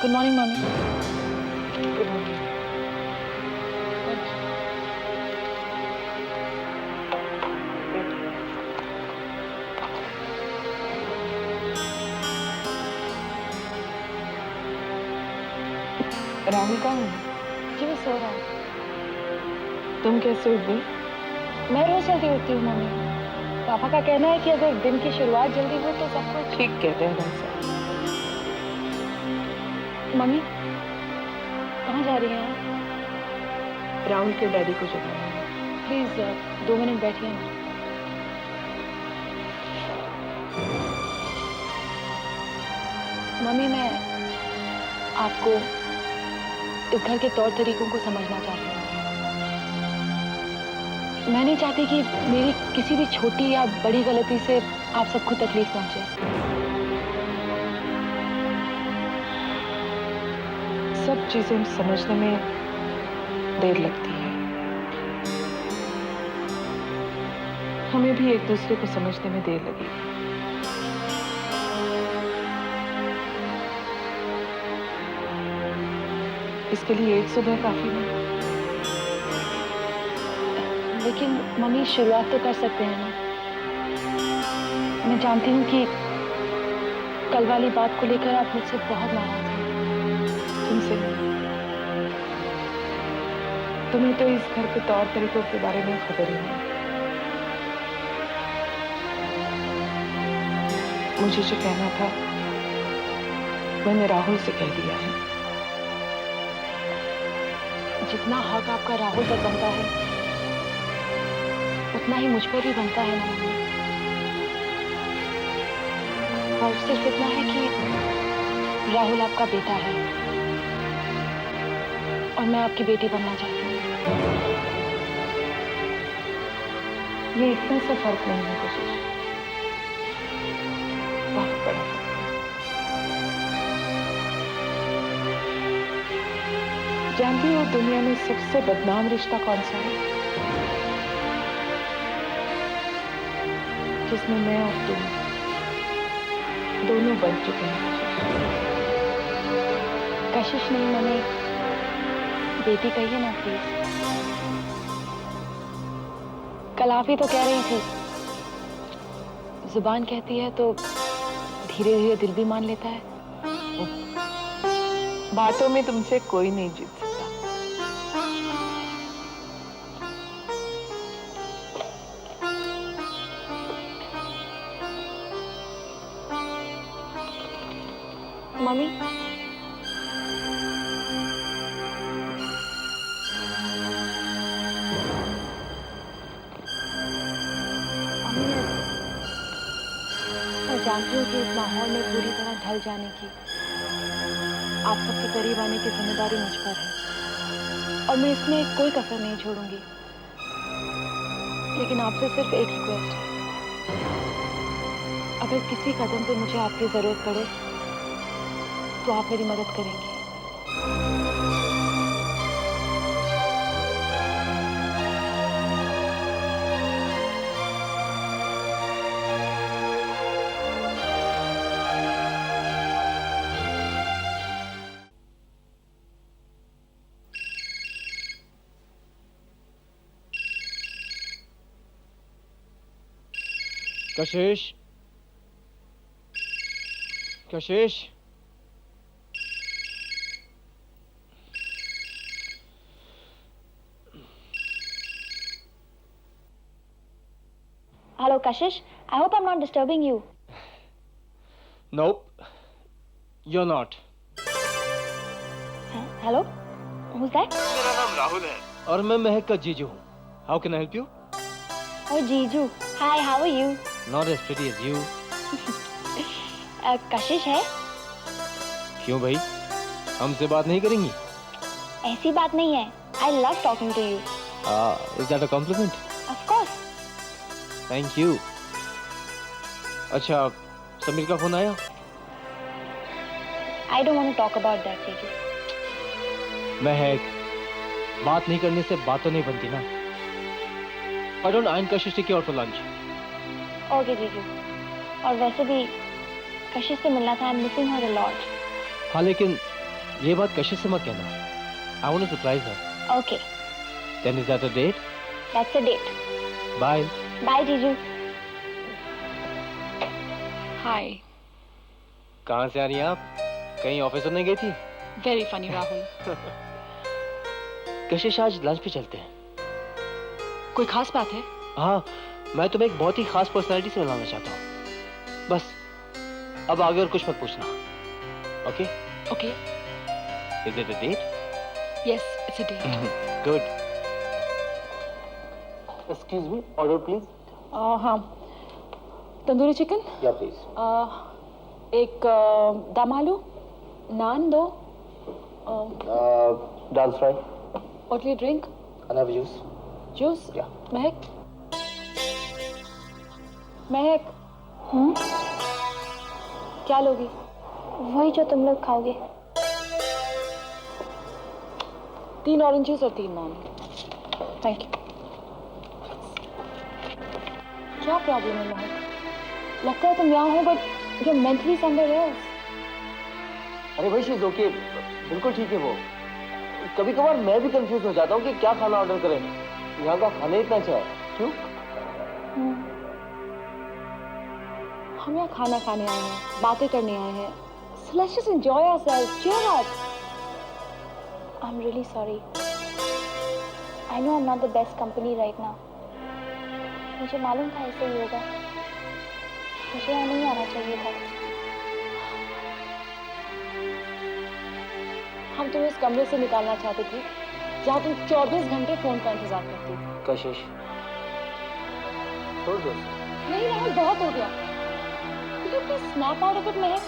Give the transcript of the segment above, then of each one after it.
Good morning mummy. Good morning. Rahul कहाँ है? जी मैं सो रहा हूँ। तुम कैसे उठ गई? मैं रोज जल्दी उठती हूँ मम्मी। पापा का कहना है कि अगर दिन की शुरुआत जल्दी हो तो सब कुछ ठीक कहते हैं भाई साहब। मम्मी कहाँ जा रही हैं आप? राहुल के डैडी को जगाना है। प्लीज 2 मिनट बैठिए ना। मम्मी मैं आपको इस घर के तौर तरीकों को समझना चाहती हूँ। मैं नहीं चाहती कि मेरी किसी भी छोटी या बड़ी गलती से आप सबको तकलीफ पहुंचे। सब चीजें समझने में देर लगती है। हमें भी एक दूसरे को समझने में देर लगी। इसके लिए एक सुबह काफी नहीं। लेकिन मम्मी शुरुआत तो कर सकते हैं ना। मैं जानती हूँ कि कल वाली बात को लेकर आप मुझसे बहुत नाराज हैं। तुमसे नहीं। तुम्हें तो इस घर के तौर तरीकों के बारे में खबर ही नहीं। मुझे जो कहना था मैंने राहुल से कह दिया है। जितना हक आपका राहुल पर बनता है उतना ही मुझ पर भी बनता है ना मम्मी। और सिर्फ इतना है कि राहुल आपका बेटा है और मैं आपकी बेटी बनना चाहती हूँ। ये इतना सा फर्क नहीं है कशिश, बहुत बड़ा फर्क। जानती हो दुनिया में सबसे बदनाम रिश्ता कौन सा है? जिसमें मैं और तुम दोनों बन चुके हैं। कशिश नहीं मम्मी, बेटी कहिए ना प्लीज। कल आप ही तो कह रही थी जुबान कहती है तो धीरे धीरे दिल भी मान लेता है। बातों में तुमसे कोई नहीं जीत सकता। मम्मी मैं जानती हूँ कि इस माहौल में पूरी तरह ढल जाने की, आप सबके करीब आने की जिम्मेदारी मुझ पर है और मैं इसमें कोई कसर नहीं छोड़ूंगी। लेकिन आपसे सिर्फ एक रिक्वेस्ट है, अगर किसी कदम पे मुझे आपकी जरूरत पड़े तो आप मेरी मदद करेंगी। कशिश, कशिश, Hello Kashish, I hope I'm not disturbing you. nope, you're not. Hello, who's that? मेरा नाम राहुल है और मैं महक का जीजू हूँ. How can I help you? Oh Jeeju, hi, how are you? Not as pretty as you. कशिश है? क्यों भाई? हमसे बात नहीं करेंगी? ऐसी बात नहीं है. I love talking to you. Is that a compliment? Of course. Thank you. अच्छा, समीर का फोन आया? I don't want to talk about that, Jeeju. महक, बात नहीं करने से बात तो नहीं बनती ना. Why don't I and Kashish take you out for lunch? Okay, Jeeju. और वैसे भी कशिश से मिलना था. I'm missing her a lot. हाँ लेकिन ये बात कशिश से मत कहना. I want to surprise her. Okay, Then is that a date? that's a date. Bye. Bye, Jiju. Hi. कहाँ से आ रही हैं आप? कहीं ऑफिस नहीं गई थी? Very funny, Rahul. कशिश आज लंच पे चलते हैं. कोई खास बात है? हाँ, मैं तुम्हें एक बहुत ही खास पर्सनालिटी से मिलाना चाहता हूँ. बस अब आगे और कुछ मत पूछना. Okay? Okay. Is it a date? Yes, it's a date. Good. Excuse me, order please. हाँ. तंदूरी चिकन? Yeah, please. एक दम आलू, नान दो. Dal fry. Oatly drink. Another juice. Juice? Yeah. महक? महक? क्या लोगी? वही जो तुम लोग खाओगे. 3 ऑरेंजेस और 3 नान. Thank you. क्या प्रॉब्लम है महक? लगता है तुम यहाँ हो but you're mentally somewhere else. अरे भाई शीज़ ओके, बिल्कुल ठीक है वो. कभी कभार मैं भी कंफ्यूज हो जाता हूँ कि क्या खाना ऑर्डर करें. यहाँ का खाना इतना अच्छा है. क्यों? हम यहाँ खाना खाने आए हैं, बातें करने आए हैं. So let's just enjoy ourselves. Cheer up. I'm really sorry. I know I'm not the best company right now. मुझे मालूम था ऐसे ही होगा. मुझे यहाँ नहीं आना चाहिए था. हम तुम्हें इस कमरे से निकालना चाहते थे जहाँ तुम 24 घंटे फोन का इंतजार करती थी. कशिश, छोड़ दो. नहीं राहुल, बहुत हो गया. You please snap out of it, महक.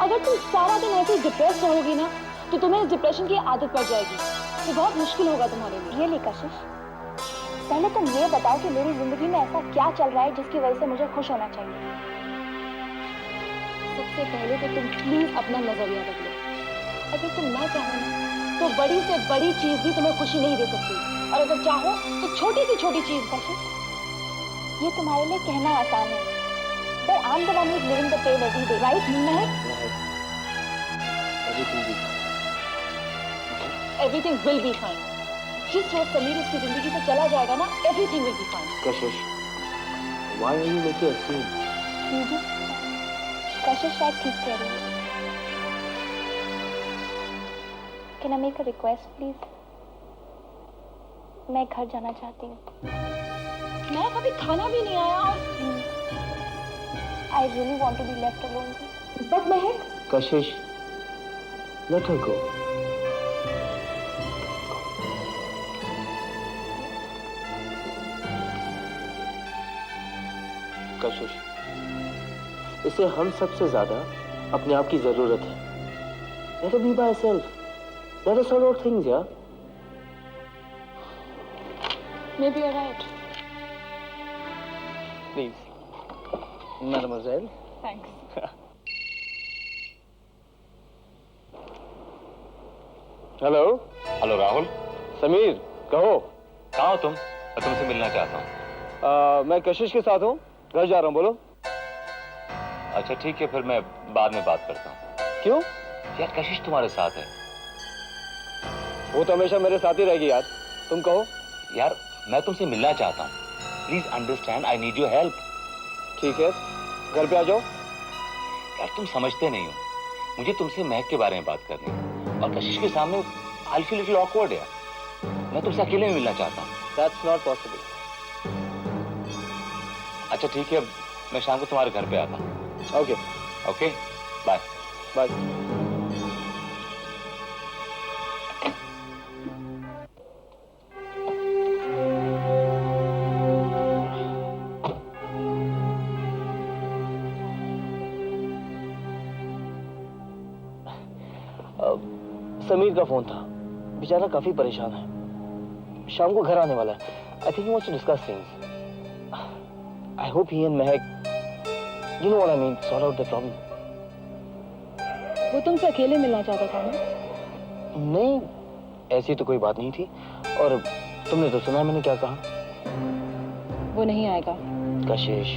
अगर तुम सारा दिन ऐसे डिप्रेस रहोगी ना तो तुम्हें इस डिप्रेशन की आदत पड़ जाएगी. तो बहुत मुश्किल होगा तुम्हारे लिए. Really, कशिश? पहले तुम ये बताओ कि मेरी जिंदगी में ऐसा क्या चल रहा है जिसकी वजह से मुझे खुश होना चाहिए. सबसे पहले तो तुम प्लीज अपना नजरिया बदलो. अगर तुम ना चाहो ना तो बड़ी से बड़ी चीज भी तुम्हें खुशी नहीं दे सकती. और अगर चाहो तो छोटी से छोटी चीज. कशिश, ये तुम्हारे लिए कहना आसान है. But I'm the one who's living the pain every day, right? Mahak? Everything will be fine. जिस रोज समीर इसकी जिंदगी से चला जाएगा ना, everything will be fine. Kashish, why are you making a scene? जीजू, कशिश शायद ठीक कह रही है. Can I make a request, please? मैं घर जाना चाहती हूँ. मैं कभी खाना भी नहीं आया और I really want to be left alone. but Mahak, Kashish, let her go. कशिश, इसे हम सबसे ज्यादा अपने आप की जरूरत है. Let her be by herself. Let her sort out things, yeah. maybe you're right. Please, mademoiselle. Thanks. Hello. Hello Rahul, Sameer, कहो. कहाँ हो तुम? मैं तुमसे मिलना चाहता हूँ. मैं कशिश के साथ हूँ. घर जा रहा हूँ. बोलो. अच्छा ठीक है, फिर मैं बाद में बात करता हूँ. क्यों? यार कशिश तुम्हारे साथ है. वो तो हमेशा मेरे साथ ही रहेगी यार. तुम कहो. यार मैं तुमसे मिलना चाहता हूँ. Please understand, I need your help. ठीक है, घर पे आ जाओ. यार तुम समझते नहीं हो, मुझे तुमसे महक के बारे में बात करनी है और कशिश के सामने आई फील लिटिल ऑकवर्ड यार. मैं तुमसे अकेले में मिलना चाहता हूँ. That's not possible. अच्छा ठीक है, मैं शाम को तुम्हारे घर पे आता हूँ. Okay, okay, bye. bye. Sameer का फोन था. बेचारा काफी परेशान है. शाम को घर आने वाला है. I think he wants to discuss things. I hope he and Mehak, you know what I mean, sort out the problem. वो तुमसे अकेले मिलना चाहता था ना? नहीं, ऐसी तो कोई बात नहीं थी. और तुमने तो सुना मैंने क्या कहा. वो नहीं आएगा. कशिश,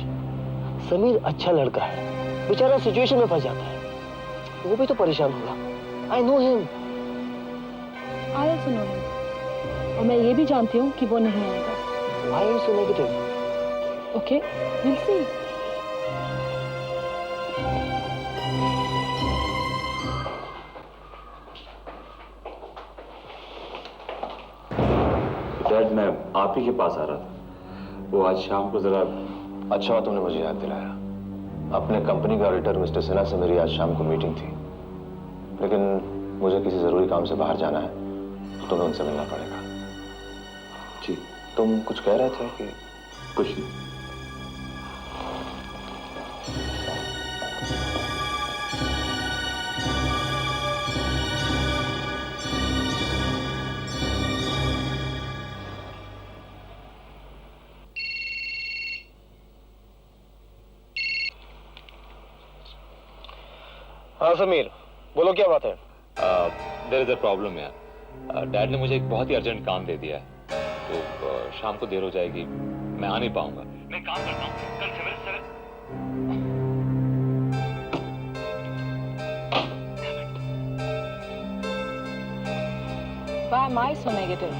समीर अच्छा लड़का है. बेचारा सिचुएशन में फंस जाता है. वो भी तो परेशान होगा. I know him. I also know him. और मैं ये भी जानती हूँ कि वो नहीं आएगा. Why are you so negative? Okay, we'll see. Dad, मैं आप ही के पास आ रहा था। वो आज शाम को जरा। अच्छा हुआ तुमने मुझे याद दिलाया। अपने कंपनी का ऑडिटर मिस्टर सिन्हा से मेरी आज शाम को मीटिंग थी, लेकिन मुझे किसी जरूरी काम से बाहर जाना है, तो तुम्हें उनसे मिलना पड़ेगा। जी। तुम कुछ कह रहे थे कि? कुछ नहीं। हाँ समीर, बोलो क्या बात है? देयर इज अ प्रॉब्लम यार। डैड ने मुझे एक बहुत ही अर्जेंट काम दे दिया है, तो शाम को देर हो जाएगी, मैं आ नहीं पाऊंगा। मैं काम करता हूँ, कल सवेरे Why am I so negative?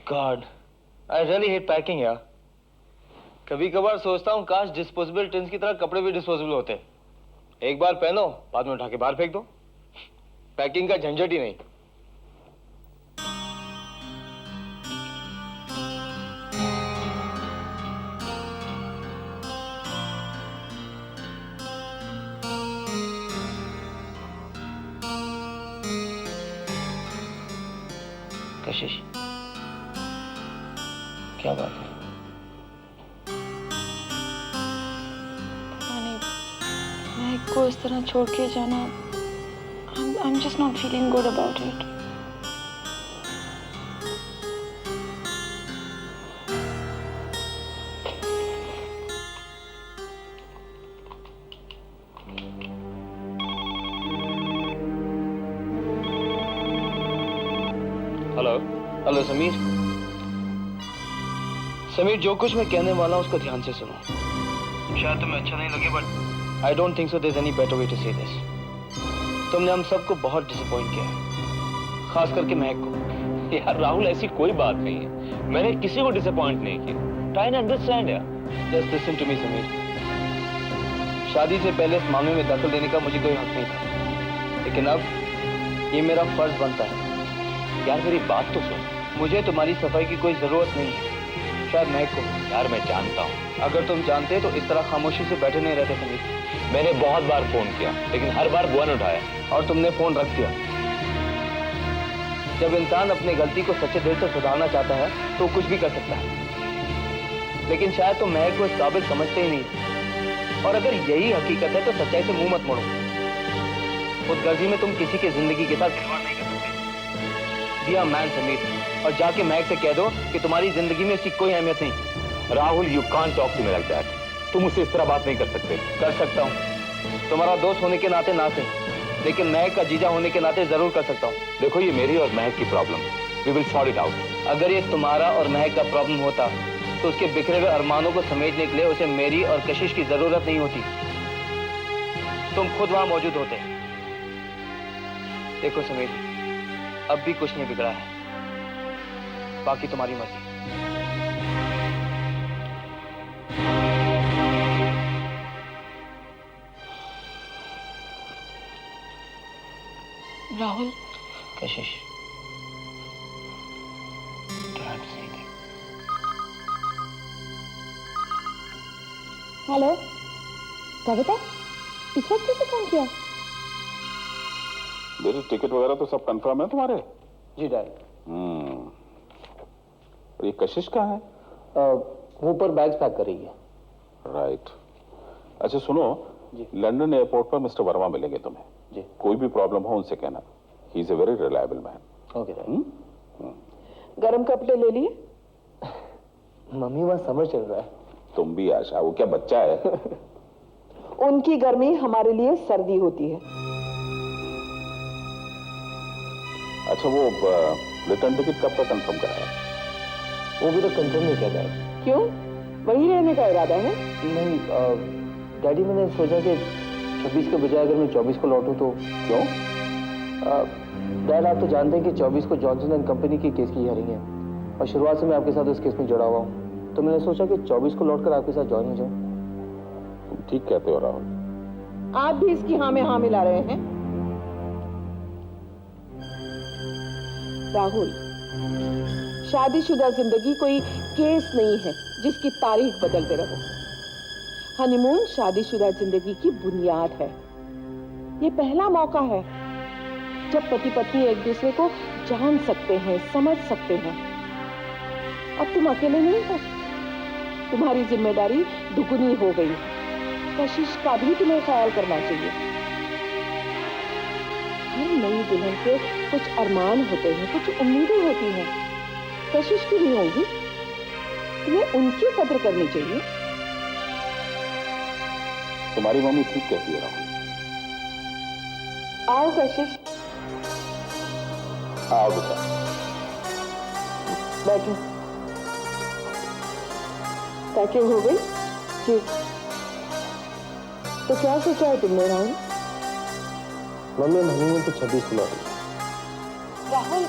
God, I really hate packing यार। कभी कभार सोचता हूँ काश डिस्पोजेबल टिन्स की तरह कपड़े भी डिस्पोजेबल होते। एक बार पहनो, बाद में उठा के बाहर फेंक दो। पैकिंग का झंझट ही नहीं। कशिश, क्या बात है? महक को इस तरह छोड़ के जाना, I'm just not feeling good about it. Hello. Hello Sameer. Sameer, जो कुछ मैं कहने वाला हूँ उसको ध्यान से सुनो। शायद तुम्हें अच्छा नहीं लगे, but I don't think so there is any better way to say this. तुमने हम सबको बहुत डिसअपॉइंट किया है, खास करके महक को। यार राहुल, ऐसी कोई बात नहीं है, मैंने किसी को डिसअपॉइंट नहीं किया। ट्राई एंड अंडरस्टैंड यार। Just listen to me Sameer. शादी से पहले इस मामले में दखल देने का मुझे कोई हक नहीं था, लेकिन अब ये मेरा फर्ज बनता है। यार मेरी बात तो सुन। मुझे तुम्हारी सफाई की कोई जरूरत नहीं है, शायद महक को। यार मैं जानता हूँ। अगर तुम जानते तो इस तरह खामोशी से बैठे नहीं रहते समीर। मैंने बहुत बार फोन किया, लेकिन हर बार बुआ ने उठाया। और तुमने फोन रख दिया। जब इंसान अपनी गलती को सच्चे दिल से सुधारना चाहता है तो कुछ भी कर सकता है, लेकिन शायद तुम महक को इस काबिल समझते ही नहीं। और अगर यही हकीकत है तो सच्चाई से मुंह मत मोड़ो। उस गर्जी में तुम किसी की जिंदगी के साथ खिलवाड़ नहीं कर सकते। बी अ मैन समीर, और जाके महक से कह दो कि तुम्हारी जिंदगी में इसकी कोई अहमियत नहीं। Rahul, you can't talk to me like that. तुम मुझसे इस तरह बात नहीं कर सकते। कर सकता हूँ, तुम्हारा दोस्त होने के नाते ना सही, लेकिन महक का जीजा होने के नाते जरूर कर सकता हूँ। देखो, ये मेरी और महक की problem, we will sort it out. अगर ये तुम्हारा और महक का प्रॉब्लम होता तो उसके बिखरे हुए अरमानों को समेटने के लिए उसे मेरी और कशिश की जरूरत नहीं होती। तुम खुद वहां मौजूद होते। देखो समीर, अब भी कुछ नहीं बिगड़ा है, बाकी तुम्हारी मर्जी। राहुल, कशिश, हेलो कविता, इस वक्त कैसे फोन किया? मेरी टिकट वगैरह तो सब कंफर्म है तुम्हारे? जी डैड। और ये कशिश कहाँ है? वो ऊपर बैग्स पैक कर रही है। राइट। अच्छा सुनो, लंदन एयरपोर्ट पर मिस्टर वर्मा मिलेंगे तुम्हें। जी। कोई भी प्रॉब्लम हो उनसे कहना। He is a very reliable man. Okay dad. गरम कपड़े ले लिए? मम्मी वहाँ समर चल रहा है। तुम भी आशा, वो क्या बच्चा है? उनकी गर्मी हमारे लिए सर्दी होती है। अच्छा वो रिटर्न टिकट कब तक कंफर्म कराया? वो भी तो कंफर्म नहीं किया जाए। क्यों, वहीं रहने का इरादा है? नहीं डैडी, मैंने सोचा कि 26 के बजाय अगर मैं 24 को लौटूं तो। क्यों? डैड, आप तो जानते हैं कि 24 को जॉनसन एंड कंपनी की केस की हियरिंग है और शुरुआत से मैं आपके साथ उस केस में जुड़ा हुआ हूँ, तो मैंने सोचा कि 24 को लौटकर आपके साथ ज्वाइन हो जाऊँ। तुम ठीक कहते हो राहुल। आप भी इसकी हाँ में हाँ मिला रहे हैं? राहुल, शादीशुदा जिंदगी कोई केस नहीं है जिसकी तारीख बदलते रहो। हनीमून शादीशुदा जिंदगी की बुनियाद है। ये पहला मौका है जब पति पत्नी एक दूसरे को जान सकते हैं, समझ सकते हैं। अब तुम अकेले नहीं हो, तुम्हारी जिम्मेदारी दुगुनी हो गई। कशिश का भी तुम्हें ख्याल करना चाहिए। हर नई दुल्हन के कुछ अरमान होते हैं, कुछ उम्मीदें होती हैं। कशिश की भी होंगी, तुम्हें उनकी कदर करनी चाहिए। तुम्हारी मम्मी ठीक कहती है राहुल। आओ कशिश, आओ बेटा। बैठो। पैकिंग हो गई? जी। तो क्या सोचा है तुमने राहुल? मम्मी, हम हनीमून तो 26 को लौटेंगे। राहुल,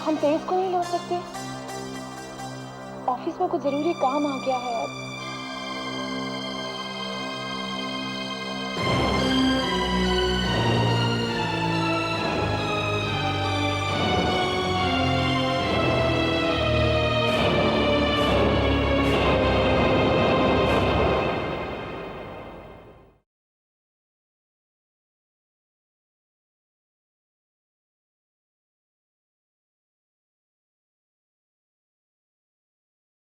हम तेज को नहीं लौट सकते? ऑफिस में कुछ जरूरी काम आ गया है।